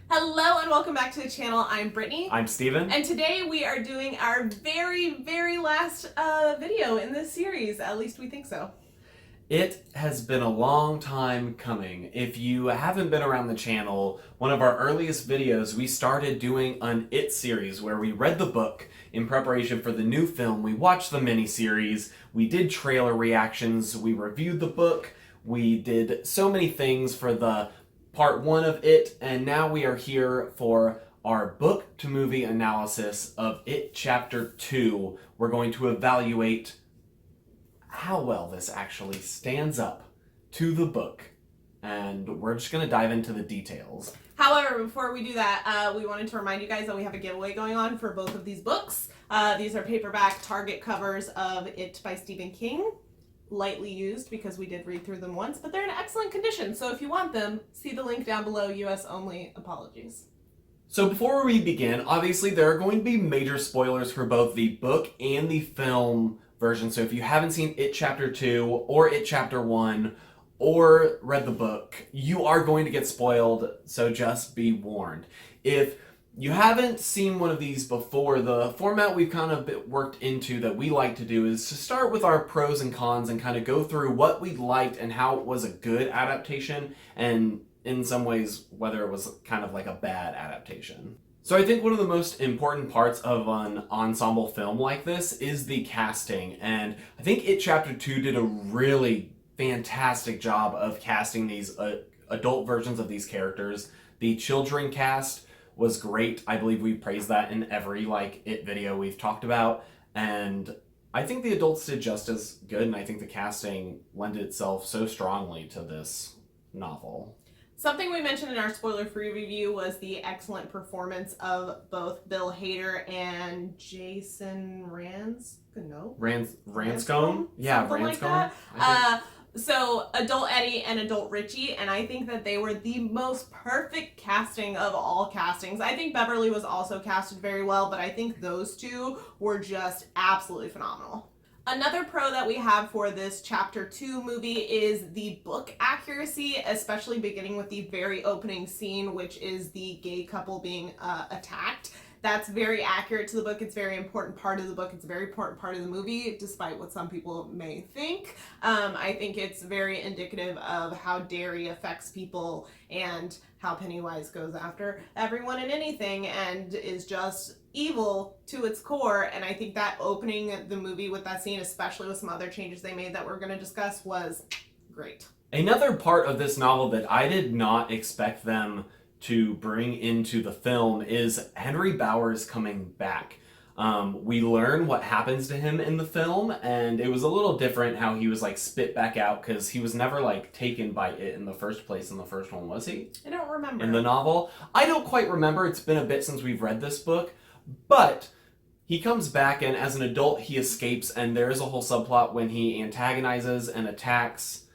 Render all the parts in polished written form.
Hello and welcome back to the channel. I'm Brittany. I'm Steven. And today we are doing our very last video in this series. At least we think so. It has been a long time coming. If you haven't been around the channel, one of our earliest videos, we started doing an It series where we read the book in preparation for the new film. We watched the miniseries, we did trailer reactions, we reviewed the book, we did so many things for the part one of It, and now we are here for our book to movie analysis of It Chapter 2. We're going to evaluate how well this actually stands up to the book, and we're just going to dive into the details. However, before we do that, we wanted to remind you guys that we have a giveaway going on for both of these books. These are paperback Target covers of It by Stephen King. Lightly used because we did read through them once, but they're in excellent condition. So if you want them, see the link down below. US only. Apologies. So before we begin, obviously there are going to be major spoilers for both the book and the film version. So if you haven't seen It Chapter 2 or It Chapter 1 or read the book, you are going to get spoiled, so just be warned. If you haven't seen one of these before, the format we've kind of worked into that we like to do is to start with our pros and cons and kind of go through what we liked and how it was a good adaptation, and in some ways whether it was kind of like a bad adaptation. So I think one of the most important parts of an ensemble film like this is the casting, and I think It Chapter 2 did a really fantastic job of casting these adult versions of these characters. The children cast was great. I believe we praised that in every It video we've talked about, and I think the adults did just as good, and I think the casting lended itself so strongly to this novel. Something we mentioned in our spoiler-free review was the excellent performance of both Bill Hader and Jason Ranscombe? Yeah, Something like that. So adult Eddie and adult Richie, and I think that they were the most perfect casting of all castings. I think Beverly was also casted very well, but I think those two were just absolutely phenomenal. Another pro that we have for this Chapter 2 movie is the book accuracy, especially beginning with the very opening scene, which is the gay couple being attacked. That's very accurate to the book. It's a very important part of the book. It's a very important part of the movie, despite what some people may think. I think it's very indicative of how dairy affects people and how Pennywise goes after everyone and anything and is just evil to its core. And I think that opening the movie with that scene, especially with some other changes they made that we're going to discuss, was great. Another part of this novel that I did not expect them to bring into the film is Henry Bowers coming back. We learn what happens to him in the film, and it was a little different how he was spit back out, because he was never taken by it in the first place in the first one, was he? I don't remember. In the novel? I don't quite remember. It's been a bit since we've read this book, but he comes back, and as an adult he escapes, and there is a whole subplot when he antagonizes and attacks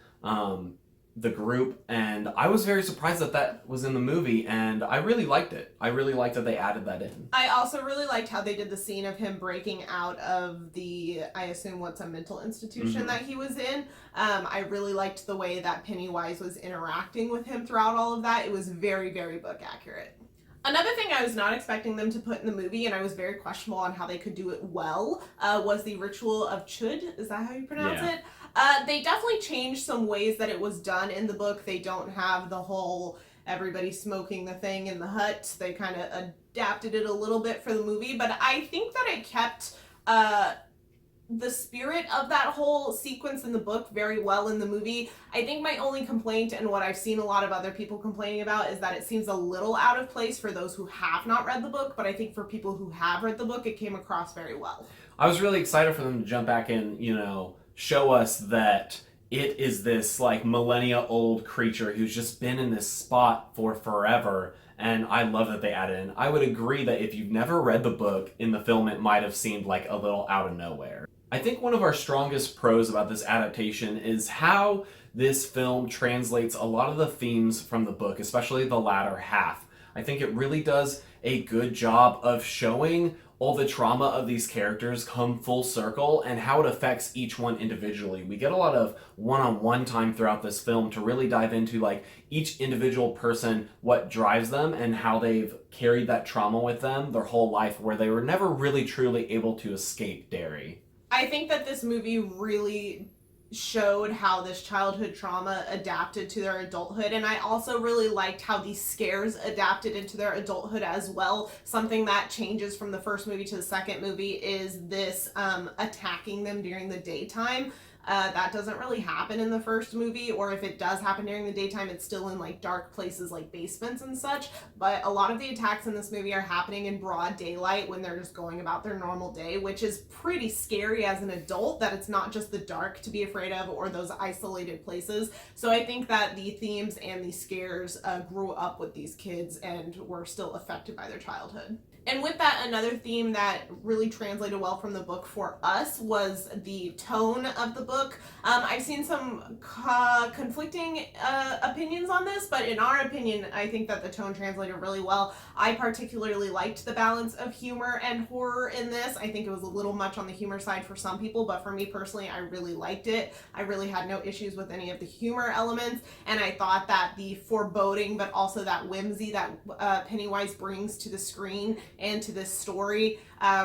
the group, and I was very surprised that that was in the movie, and I really liked it. I really liked that they added that in. I also really liked how they did the scene of him breaking out of the, I assume what's a mental institution that he was in. I really liked the way that Pennywise was interacting with him throughout all of that. It was very book accurate. Another thing I was not expecting them to put in the movie, and I was very questionable on how they could do it well, was the ritual of Chüd. Is that how you pronounce it? They definitely changed some ways that it was done in the book. They don't have the whole everybody smoking the thing in the hut. They kind of adapted it a little bit for the movie, but I think that it kept the spirit of that whole sequence in the book very well in the movie. I think my only complaint, and what I've seen a lot of other people complaining about, is that it seems a little out of place for those who have not read the book, but I think for people who have read the book, it came across very well. I was really excited for them to jump back and, show us that it is this millennia old creature who's just been in this spot for forever, and I love that they added in. I would agree that if you've never read the book, in the film it might have seemed a little out of nowhere. I think one of our strongest pros about this adaptation is how this film translates a lot of the themes from the book, especially the latter half. I think it really does a good job of showing all the trauma of these characters come full circle and how it affects each one individually. We get a lot of one-on-one time throughout this film to really dive into like each individual person, what drives them, and how they've carried that trauma with them their whole life, where they were never really truly able to escape Derry. I think that this movie really showed how this childhood trauma adapted to their adulthood, and I also really liked how these scares adapted into their adulthood as well. Something that changes from the first movie to the second movie is this attacking them during the daytime. That doesn't really happen in the first movie, or if it does happen during the daytime, it's still in like dark places like basements and such. But a lot of the attacks in this movie are happening in broad daylight when they're just going about their normal day, which is pretty scary as an adult, that it's not just the dark to be afraid of or those isolated places. So I think that the themes and the scares grew up with these kids and were still affected by their childhood. And with that, another theme that really translated well from the book for us was the tone of the book. I've seen some conflicting opinions on this, but in our opinion, I think that the tone translated really well. I particularly liked the balance of humor and horror in this. I think it was a little much on the humor side for some people, but for me personally, I really liked it. I really had no issues with any of the humor elements, and I thought that the foreboding, but also that whimsy that Pennywise brings to the screen and to this story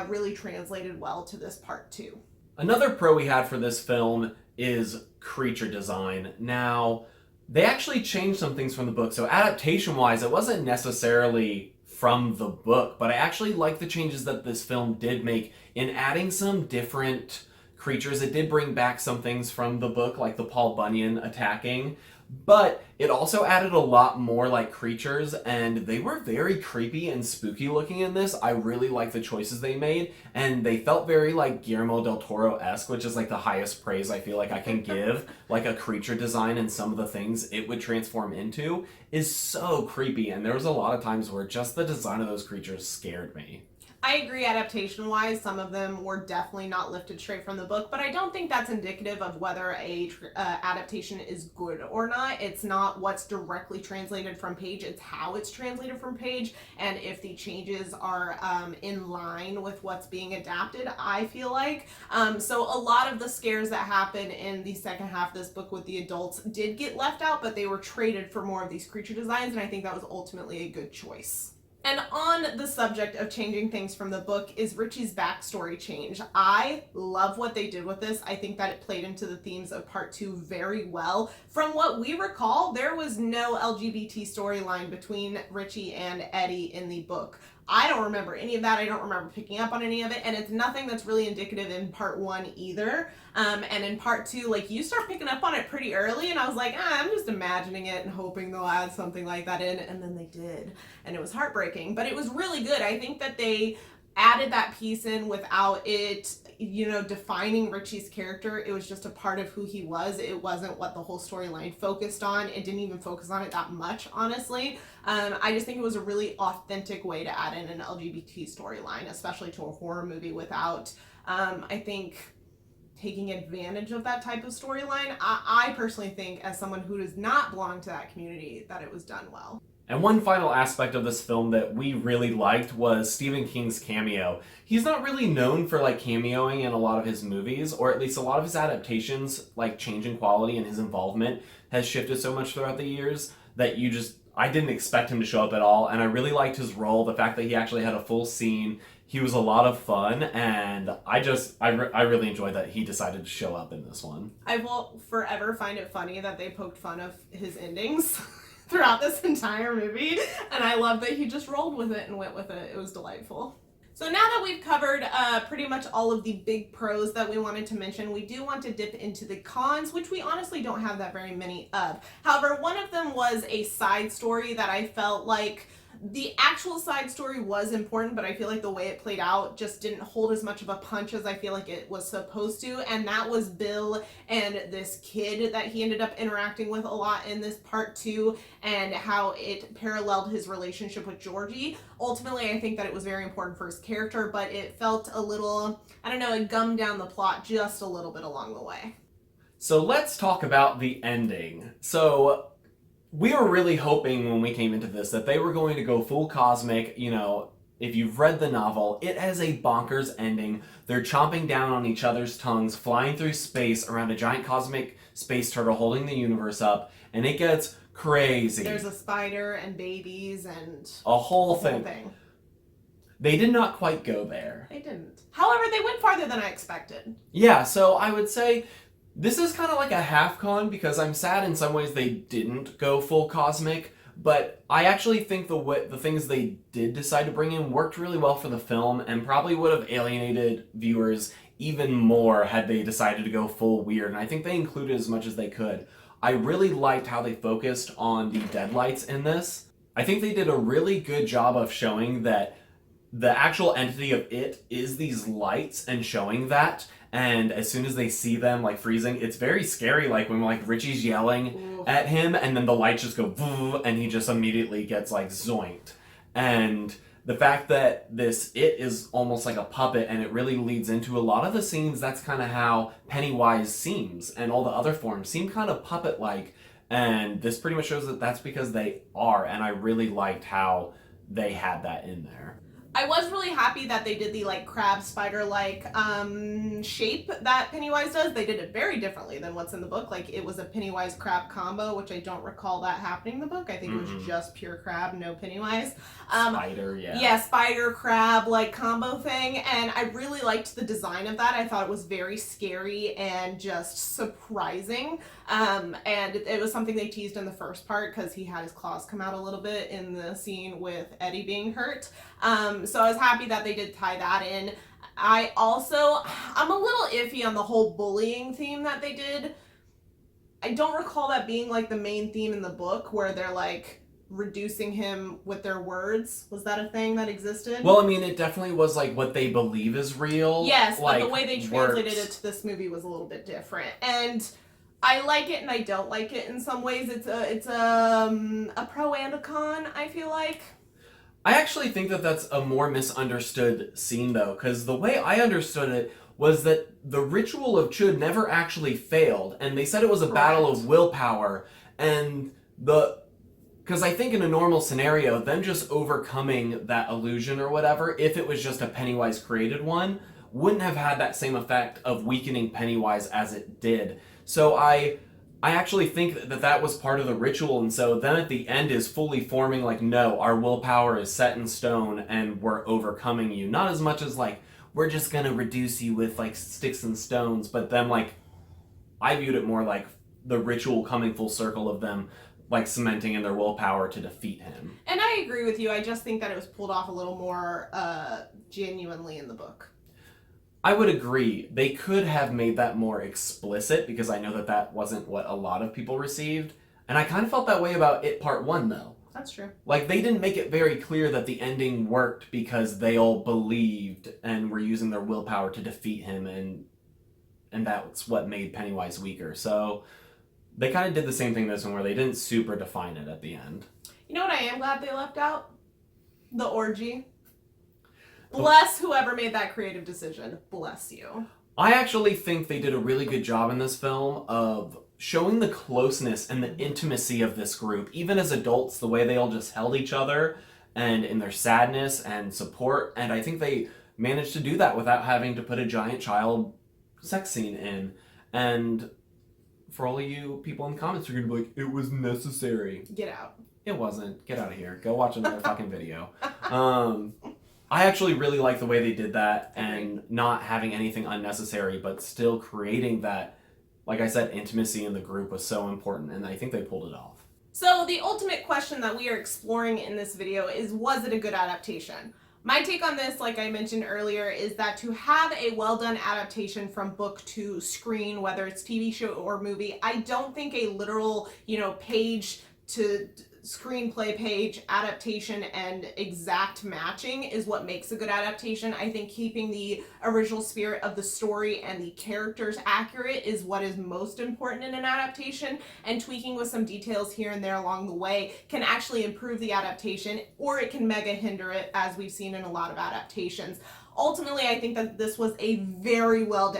really translated well to this part too. Another pro we had for this film is creature design. Now, they actually changed some things from the book. So adaptation-wise, it wasn't necessarily from the book, but I actually like the changes that this film did make in adding some different creatures. It did bring back some things from the book, like the Paul Bunyan attacking, but it also added a lot more like creatures, and they were very creepy and spooky looking in this. I really like the choices they made, and they felt very like Guillermo del Toro-esque, which is like the highest praise I feel like I can give. Like a creature design and some of the things it would transform into is so creepy, and there was a lot of times where just the design of those creatures scared me. I agree, adaptation-wise, some of them were definitely not lifted straight from the book, but I don't think that's indicative of whether a adaptation is good or not. It's not what's directly translated from page, it's how it's translated from page, and if the changes are in line with what's being adapted, I feel like. So a lot of the scares that happen in the second half of this book with the adults did get left out, but they were traded for more of these creature designs, and I think that was ultimately a good choice. And on the subject of changing things from the book is Richie's backstory change. I love what they did with this. I think that it played into the themes of part 2 very well. From what we recall, there was no LGBT storyline between Richie and Eddie in the book. I don't remember any of that. I don't remember picking up on any of it, and it's nothing that's really indicative in part 1 either. And in part 2, like, you start picking up on it pretty early, and I was like, I'm just imagining it and hoping they'll add something like that in, and then they did, and it was heartbreaking, but it was really good. I think that they added that piece in without it, defining Richie's character. It was just a part of who he was. It wasn't what the whole storyline focused on. It didn't even focus on it that much, honestly. I just think it was a really authentic way to add in an LGBT storyline, especially to a horror movie, without, I think, taking advantage of that type of storyline. I personally think, as someone who does not belong to that community, that it was done well. And one final aspect of this film that we really liked was Stephen King's cameo. He's not really known for like cameoing in a lot of his movies, or at least a lot of his adaptations, like change in quality, and his involvement has shifted so much throughout the years that I didn't expect him to show up at all, and I really liked his role, the fact that he actually had a full scene. He was a lot of fun, and I really enjoyed that he decided to show up in this one. I will forever find it funny that they poked fun of his endings throughout this entire movie, and I love that he just rolled with it and went with it. It was delightful. So now that we've covered pretty much all of the big pros that we wanted to mention, we do want to dip into the cons, which we honestly don't have that very many of. However, one of them was a side story that I felt like the actual side story was important, but I feel like the way it played out just didn't hold as much of a punch as I feel like it was supposed to, and that was Bill and this kid that he ended up interacting with a lot in this part 2, and how it paralleled his relationship with Georgie. Ultimately, I think that it was very important for his character, but it felt a little, it gummed down the plot just a little bit along the way. So let's talk about the ending. So we were really hoping when we came into this that they were going to go full cosmic. You know, if you've read the novel, it has a bonkers ending. They're chomping down on each other's tongues, flying through space around a giant cosmic space turtle holding the universe up, and it gets crazy. There's a spider and babies and a whole thing. They did not quite go there. They didn't. However, they went farther than I expected. Yeah, so I would say this is kind of like a half con because I'm sad in some ways they didn't go full cosmic, but I actually think the things they did decide to bring in worked really well for the film and probably would have alienated viewers even more had they decided to go full weird, and I think they included as much as they could. I really liked how they focused on the deadlights in this. I think they did a really good job of showing that the actual entity of it is these lights and showing that, and as soon as they see them like freezing, it's very scary, like when like Richie's yelling at him and then the lights just go voo, and he just immediately gets like zoinked. And the fact that this it is almost like a puppet and it really leads into a lot of the scenes, that's kind of how Pennywise seems, and all the other forms seem kind of puppet like, and this pretty much shows that that's because they are, and I really liked how they had that in there. I was really happy that they did the like crab spider like shape that Pennywise does. They did it very differently than what's in the book. Like it was a Pennywise crab combo, which I don't recall that happening in the book. I think it was just pure crab, no Pennywise. Spider, yeah. Yeah, spider crab like combo thing, and I really liked the design of that. I thought it was very scary and just surprising. And it was something they teased in the first part because he had his claws come out a little bit in the scene with Eddie being hurt. So I was happy that they did tie that in. I'm a little iffy on the whole bullying theme that they did. I don't recall that being like the main theme in the book where they're like reducing him with their words. Was that a thing that existed? Well, I mean, it definitely was like what they believe is real. Yes, like, but the way they translated it to this movie was a little bit different. And I like it and I don't like it in some ways. It's a pro and a con, I feel like. I actually think that that's a more misunderstood scene, though, because the way I understood it was that the ritual of Chüd never actually failed, and they said it was a battle of willpower, and because I think in a normal scenario, them just overcoming that illusion or whatever, if it was just a Pennywise created one, wouldn't have had that same effect of weakening Pennywise as it did. So I actually think that was part of the ritual, and so then at the end is fully forming like, no, our willpower is set in stone and we're overcoming you. Not as much as like, we're just gonna reduce you with like sticks and stones, but then like, I viewed it more like the ritual coming full circle of them like cementing in their willpower to defeat him. And I agree with you. I just think that it was pulled off a little more genuinely in the book. I would agree. They could have made that more explicit because I know that wasn't what a lot of people received. And I kind of felt that way about It Part 1, though. That's true. Like, they didn't make it very clear that the ending worked because they all believed and were using their willpower to defeat him, and that's what made Pennywise weaker. So they kind of did the same thing this one, where they didn't super define it at the end. You know what I am glad they left out? The orgy. Bless whoever made that creative decision. Bless you. I actually think they did a really good job in this film of showing the closeness and the intimacy of this group, even as adults, the way they all just held each other and in their sadness and support. And I think they managed to do that without having to put a giant child sex scene in. And for all of you people in the comments, you're gonna be like, it was necessary. Get out. It wasn't. Get out of here. Go watch another fucking video. I actually really like the way they did that and not having anything unnecessary, but still creating that, like I said, intimacy in the group was so important, and I think they pulled it off. So the ultimate question that we are exploring in this video is, was it a good adaptation? My take on this, like I mentioned earlier, is that to have a well-done adaptation from book to screen, whether it's TV show or movie, I don't think a literal, page to screenplay page adaptation and exact matching is what makes a good adaptation. I think keeping the original spirit of the story and the characters accurate is what is most important in an adaptation, and tweaking with some details here and there along the way can actually improve the adaptation, or it can mega hinder it, as we've seen in a lot of adaptations. ultimately, I think that this was a very well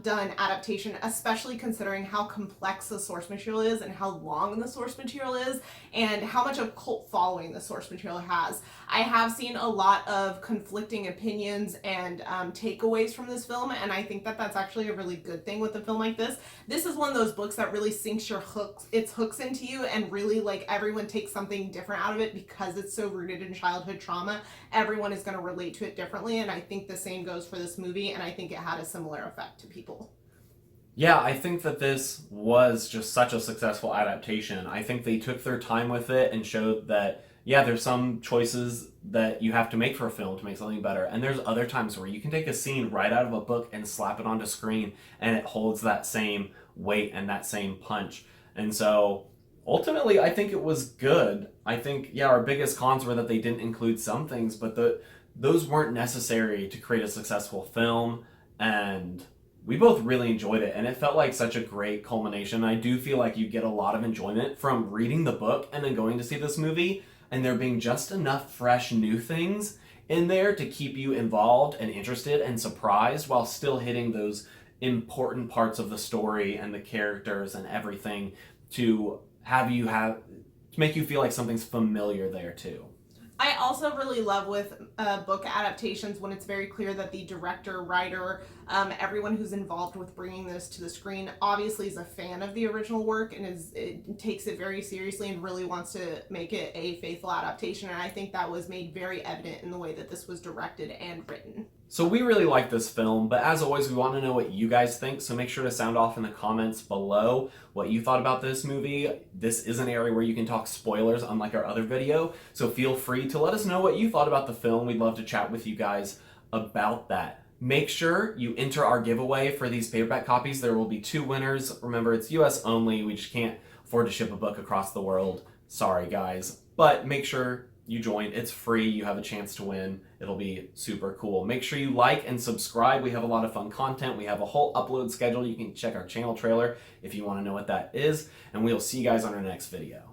done adaptation, especially considering how complex the source material is and how long the source material is and how much of cult following the source material has. I have seen a lot of conflicting opinions and takeaways from this film, and I think that that's actually a really good thing with a film like this. This is one of those books that really sinks its hooks into you, and really, like, everyone takes something different out of it because it's so rooted in childhood trauma. Everyone is going to relate to it differently, and I think the same goes for this movie, and I think it had a similar effect to people. Yeah, I think that this was just such a successful adaptation. I think they took their time with it and showed that, yeah, there's some choices that you have to make for a film to make something better. And there's other times where you can take a scene right out of a book and slap it onto screen and it holds that same weight and that same punch. And so ultimately, I think it was good. I think, yeah, our biggest cons were that they didn't include some things, but those weren't necessary to create a successful film. And we both really enjoyed it, and it felt like such a great culmination. I do feel like you get a lot of enjoyment from reading the book and then going to see this movie, and there being just enough fresh new things in there to keep you involved and interested and surprised while still hitting those important parts of the story and the characters and everything to make you feel like something's familiar there too. I also really love with book adaptations when it's very clear that the director, writer, everyone who's involved with bringing this to the screen obviously is a fan of the original work and it takes it very seriously and really wants to make it a faithful adaptation. And I think that was made very evident in the way that this was directed and written. So we really like this film, but as always, we want to know what you guys think, so make sure to sound off in the comments below what you thought about this movie. This is an area where you can talk spoilers, unlike our other video, so feel free to let us know what you thought about the film. We'd love to chat with you guys about that. Make sure you enter our giveaway for these paperback copies. There will be 2 winners. Remember, it's US only. We just can't afford to ship a book across the world. Sorry, guys. But make sure you join. It's free. You have a chance to win. It'll be super cool. Make sure you like and subscribe. We have a lot of fun content. We have a whole upload schedule. You can check our channel trailer if you want to know what that is. And we'll see you guys on our next video.